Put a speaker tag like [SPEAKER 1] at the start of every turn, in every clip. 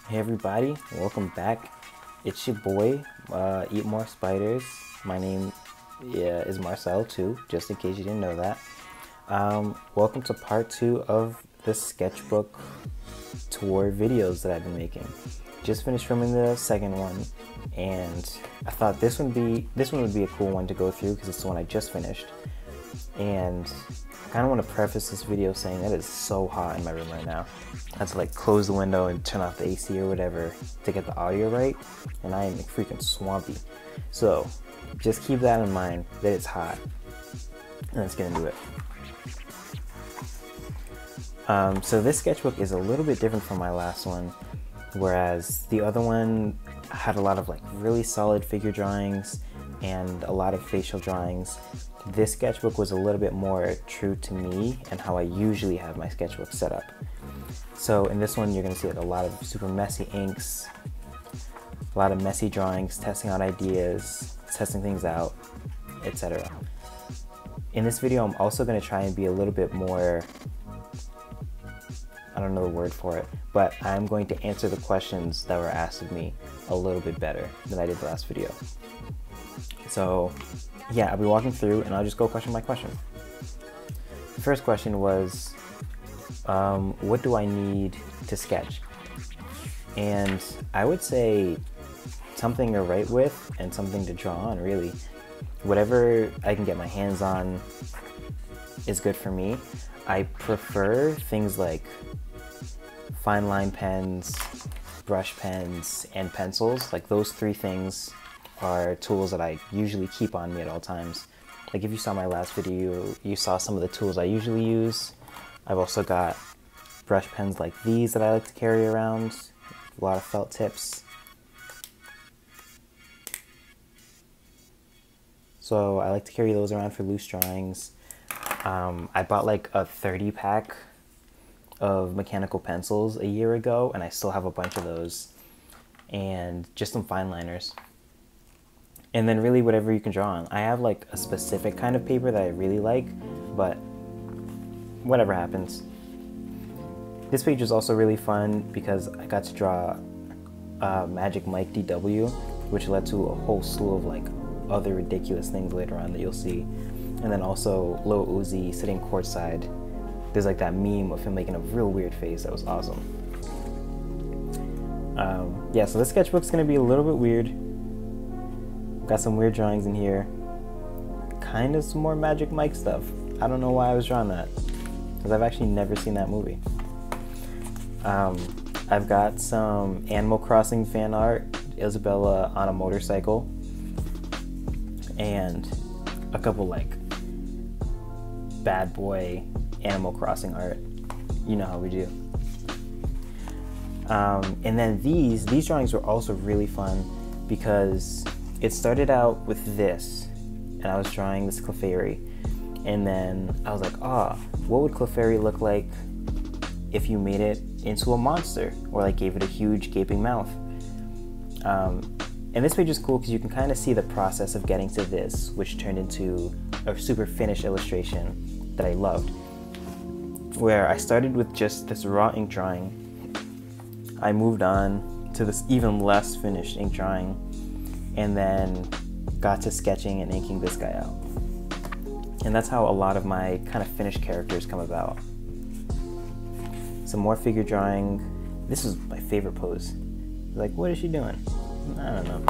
[SPEAKER 1] Hey everybody, welcome back. It's your boy, Eat More Spiders. My name is Marcel too, just in case you didn't know that. Welcome to part 2 of the sketchbook tour videos that I've been making. Just finished filming the second one, and I thought this one would be a cool one to go through because it's the one I just finished. And I kind of want to preface this video saying that it's so hot in my room right now. I had to like close the window and turn off the AC or whatever to get the audio right, and I am like freaking swampy. So just keep that in mind that it's hot, and let's get into it. So this sketchbook is a little bit different from my last one, whereas the other one had a lot of like really solid figure drawings and a lot of facial drawings. This sketchbook was a little bit more true to me and how I usually have my sketchbook set up. So in this one, you're going to see like a lot of super messy inks, a lot of messy drawings, testing out ideas, testing things out, etc. In this video, I'm also going to try and be a little bit more, I don't know the word for it, but I'm going to answer the questions that were asked of me a little bit better than I did the last video. So yeah, I'll be walking through and I'll just go question by question. The first question was, what do I need to sketch? And I would say something to write with and something to draw on, really. Whatever I can get my hands on is good for me. I prefer things like fine line pens, brush pens, and pencils. Like those three things are tools that I usually keep on me at all times. Like if you saw my last video, you saw some of the tools I usually use. I've also got brush pens like these that I like to carry around, a lot of felt tips. So I like to carry those around for loose drawings. I bought like a 30 pack of mechanical pencils a year ago, and I still have a bunch of those, and just some fine liners. And then really whatever you can draw on. I have like a specific kind of paper that I really like, but whatever happens. This page is also really fun because I got to draw Magic Mike DW, which led to a whole slew of like other ridiculous things later on that you'll see. And then also Lil Uzi sitting courtside. There's like that meme of him making a real weird face that was awesome. Yeah, so this sketchbook's gonna be a little bit weird. Got some weird drawings in here. Kind of some more Magic Mike stuff. I don't know why I was drawing that, because I've actually never seen that movie. I've got some Animal Crossing fan art, Isabella on a motorcycle, and a couple like bad boy Animal Crossing art. You know how we do. And then these drawings were also really fun because it started out with this, and I was drawing this Clefairy, and then I was like, what would Clefairy look like if you made it into a monster, or like gave it a huge gaping mouth? And this page is cool because you can kind of see the process of getting to this, which turned into a super finished illustration that I loved, where I started with just this raw ink drawing. I moved on to this even less finished ink drawing, and then got to sketching and inking this guy out. And that's how a lot of my kind of finished characters come about. Some more figure drawing. This is my favorite pose. Like, what is she doing? I don't know.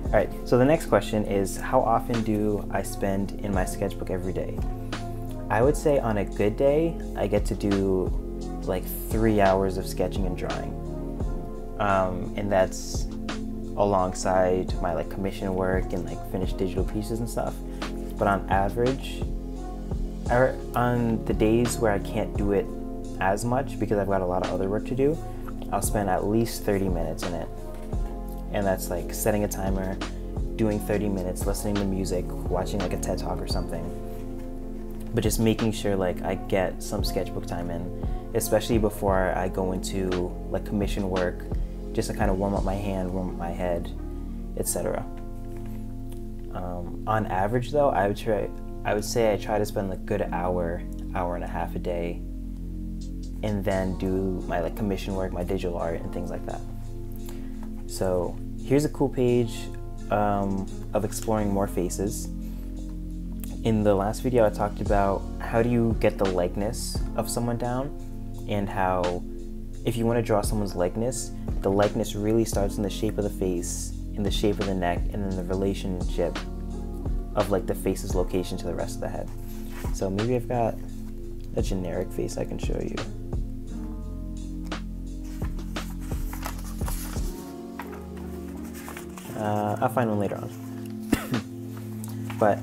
[SPEAKER 1] All right, so the next question is, how often do I spend in my sketchbook every day? I would say on a good day, I get to do like 3 hours of sketching and drawing. And that's alongside my like commission work and like finished digital pieces and stuff. But on average, on the days where I can't do it as much because I've got a lot of other work to do, I'll spend at least 30 minutes in it. And that's like setting a timer, doing 30 minutes, listening to music, watching like a TED Talk or something. But just making sure like I get some sketchbook time in, especially before I go into like commission work, just to kind of warm up my hand, warm up my head, etc. On average though, I would say I try to spend a good hour and a half a day and then do my like commission work, my digital art, and things like that. So here's a cool page of exploring more faces. In the last video, I talked about how do you get the likeness of someone down, and how if you want to draw someone's likeness, the likeness really starts in the shape of the face, in the shape of the neck, and then the relationship of like the face's location to the rest of the head. So maybe I've got a generic face I can show you. I'll find one later on. But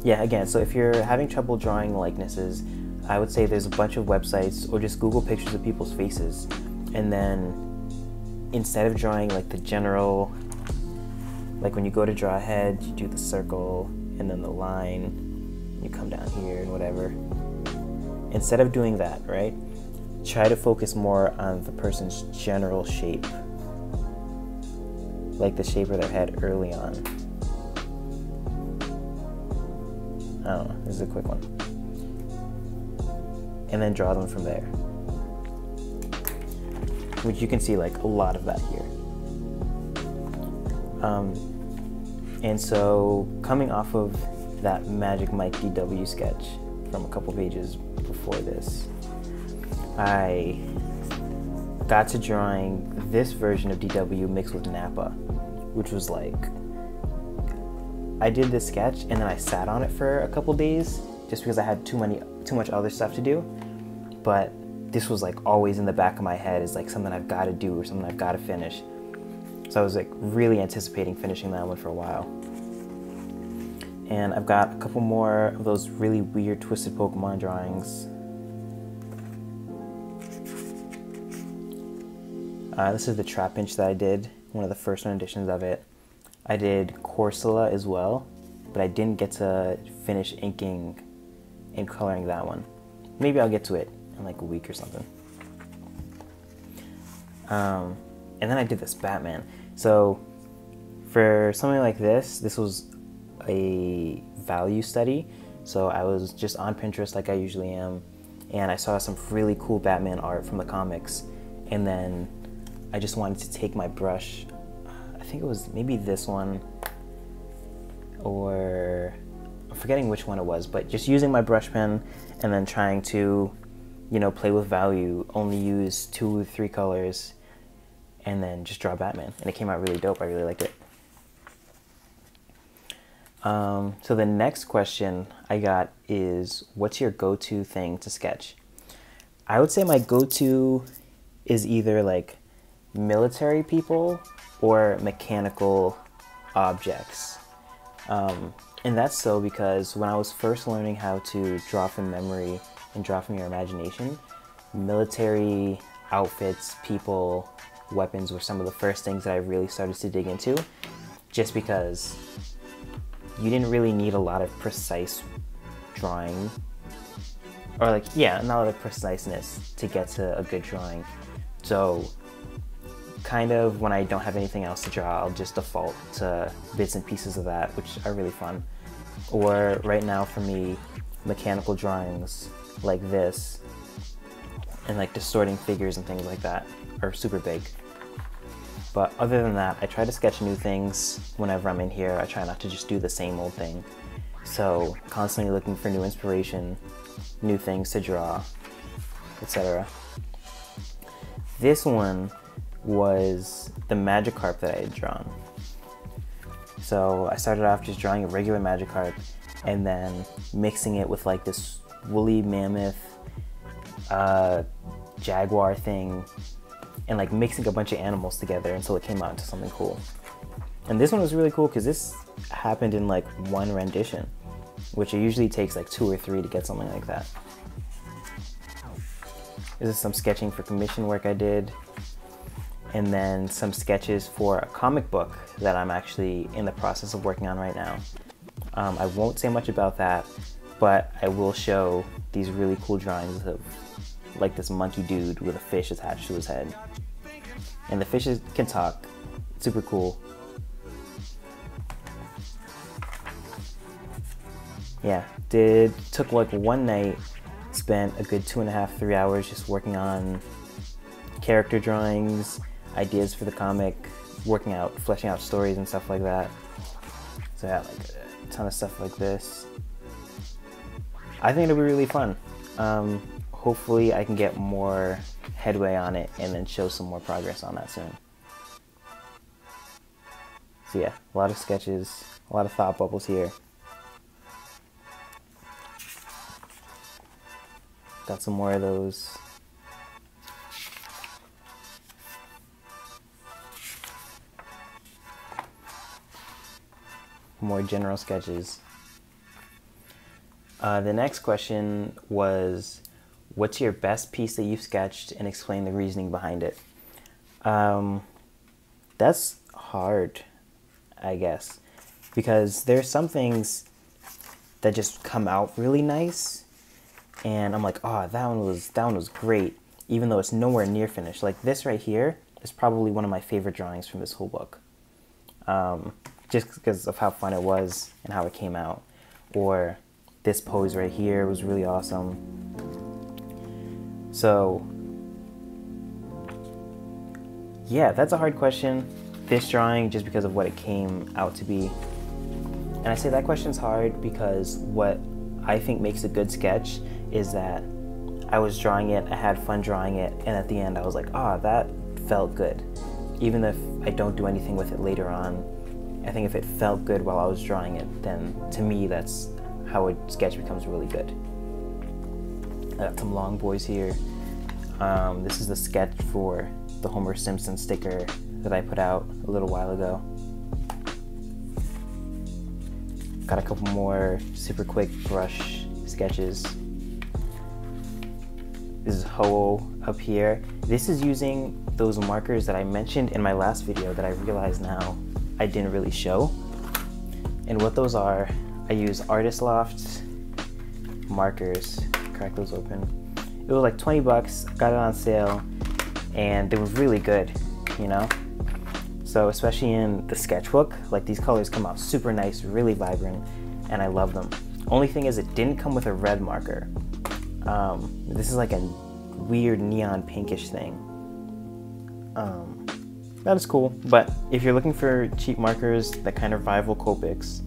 [SPEAKER 1] yeah, again, so if you're having trouble drawing likenesses, I would say there's a bunch of websites, or just Google pictures of people's faces, and then instead of drawing like the general, like when you go to draw a head, you do the circle and then the line, you come down here and whatever. Instead of doing that, right, try to focus more on the person's general shape, like the shape of their head early on. I don't know, this is a quick one. And then draw them from there. Which you can see like a lot of that here. And so coming off of that Magic Mike DW sketch from a couple pages before this, I got to drawing this version of DW mixed with Nappa, which was like, I did this sketch and then I sat on it for a couple days just because I had too much other stuff to do. But this was like always in the back of my head as like something I've got to do or something I've got to finish. So I was like really anticipating finishing that one for a while. And I've got a couple more of those really weird twisted Pokemon drawings. This is the Trapinch that I did, one of the first renditions of it. I did Corsola as well, but I didn't get to finish inking and coloring that one. Maybe I'll get to it in like a week or something. And then I did this Batman. So for something like this was a value study. So I was just on Pinterest like I usually am, and I saw some really cool Batman art from the comics, and then I just wanted to take my brush, I think it was maybe this one, or I'm forgetting which one it was, but just using my brush pen and then trying to, you know, play with value, only use 2 or 3 colors, and then just draw Batman. And it came out really dope. I really liked it. So the next question I got is, what's your go-to thing to sketch? I would say my go-to is either like military people or mechanical objects. And that's so because when I was first learning how to draw from memory and draw from your imagination, military outfits, people, weapons were some of the first things that I really started to dig into, just because you didn't really need a lot of precise drawing, or like, yeah, not a lot of preciseness to get to a good drawing. So kind of when I don't have anything else to draw, I'll just default to bits and pieces of that, which are really fun. Or right now for me, mechanical drawings like this and like distorting figures and things like that are super big. But other than that, I try to sketch new things whenever I'm in here. I try not to just do the same old thing. So constantly looking for new inspiration, new things to draw, etc. This one was the Magikarp that I had drawn. So I started off just drawing a regular Magikarp and then mixing it with like this woolly mammoth jaguar thing, and like mixing a bunch of animals together until it came out into something cool. And this one was really cool because this happened in like one rendition, which it usually takes like 2 or 3 to get something like that. This is some sketching for commission work I did, and then some sketches for a comic book that I'm actually in the process of working on right now. I won't say much about that, but I will show these really cool drawings of like this monkey dude with a fish attached to his head. And the fishes can talk. It's super cool. Yeah, took like one night spent a good 2.5, 3 hours just working on character drawings, ideas for the comic, fleshing out stories and stuff like that. So yeah, like a ton of stuff like this. I think it'll be really fun. Hopefully I can get more headway on it and then show some more progress on that soon. So yeah, a lot of sketches, a lot of thought bubbles here. Got some more of those. More general sketches. The next question was, what's your best piece that you've sketched, and explain the reasoning behind it? That's hard, I guess, because there's some things that just come out really nice, and I'm like, oh, that one was great, even though it's nowhere near finished. Like this right here is probably one of my favorite drawings from this whole book, just because of how fun it was and how it came out. Or this pose right here was really awesome. So yeah, that's a hard question. This drawing, just because of what it came out to be. And I say that question's hard because what I think makes a good sketch is that I was drawing it, I had fun drawing it, and at the end I was like, ah, that felt good. Even if I don't do anything with it later on, I think if it felt good while I was drawing it, then to me that's how a sketch becomes really good. I got some long boys here. This is the sketch for the Homer Simpson sticker that I put out a little while ago. Got a couple more super quick brush sketches. This is Ho up here. This is using those markers that I mentioned in my last video that I realize now I didn't really show. And what those are, I use Artist Loft markers. Crack those open. It was like 20 bucks, got it on sale, and they were really good, you know? So especially in the sketchbook, like these colors come out super nice, really vibrant, and I love them. Only thing is it didn't come with a red marker. This is like a weird neon pinkish thing. That is cool, but if you're looking for cheap markers that kind of rival Copics,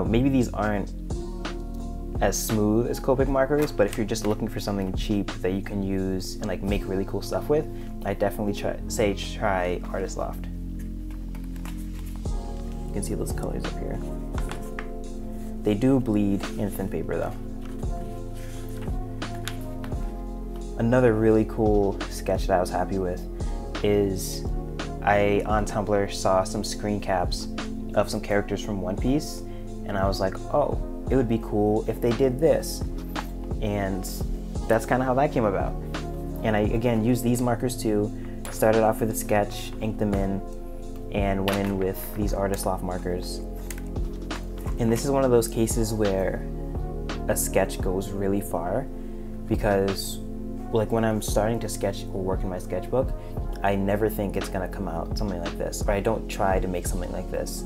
[SPEAKER 1] maybe these aren't as smooth as Copic markers, but if you're just looking for something cheap that you can use and like make really cool stuff with, I definitely try Artist Loft. You can see those colors up here. They do bleed in thin paper though. Another really cool sketch that I was happy with is I, on Tumblr, saw some screen caps of some characters from One Piece, and I was like, oh, it would be cool if they did this. And that's kind of how that came about. And I, again, used these markers too, started off with a sketch, inked them in, and went in with these Artist Loft markers. And this is one of those cases where a sketch goes really far, because like when I'm starting to sketch or work in my sketchbook, I never think it's gonna come out something like this, or I don't try to make something like this.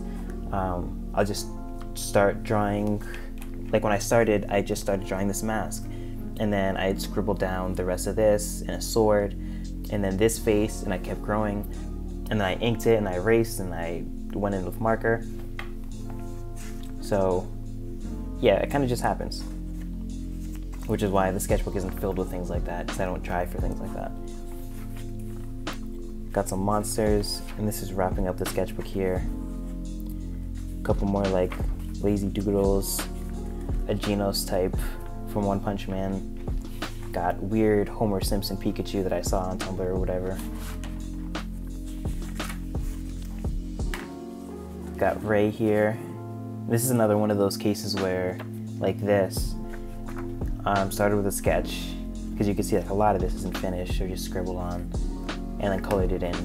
[SPEAKER 1] I'll just start drawing. Like when I started, I just started drawing this mask, and then I'd scribble down the rest of this and a sword, and then this face, and I kept growing, and then I inked it and I erased and I went in with marker. So yeah, it kind of just happens, which is why the sketchbook isn't filled with things like that, because I don't try for things like that. Got some monsters, and this is wrapping up the sketchbook here. A couple more like lazy doodles, a Genos type from One Punch Man. Got weird Homer Simpson Pikachu that I saw on Tumblr or whatever. Got Ray here. This is another one of those cases where, like this, started with a sketch, because you can see like a lot of this isn't finished or just scribbled on, and then colored it in.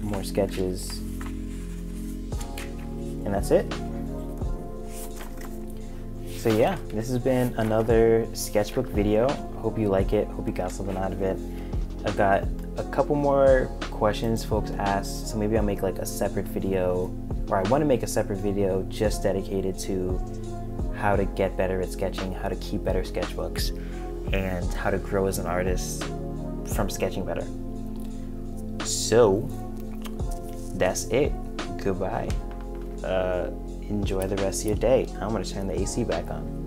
[SPEAKER 1] More sketches, and that's it. So yeah, this has been another sketchbook video. Hope you like it, hope you got something out of it. I've got a couple more questions folks asked, so maybe I'll make like a separate video or I want to make a separate video just dedicated to how to get better at sketching, how to keep better sketchbooks, and how to grow as an artist from sketching better. So that's it. Goodbye. Enjoy the rest of your day. I'm gonna turn the AC back on.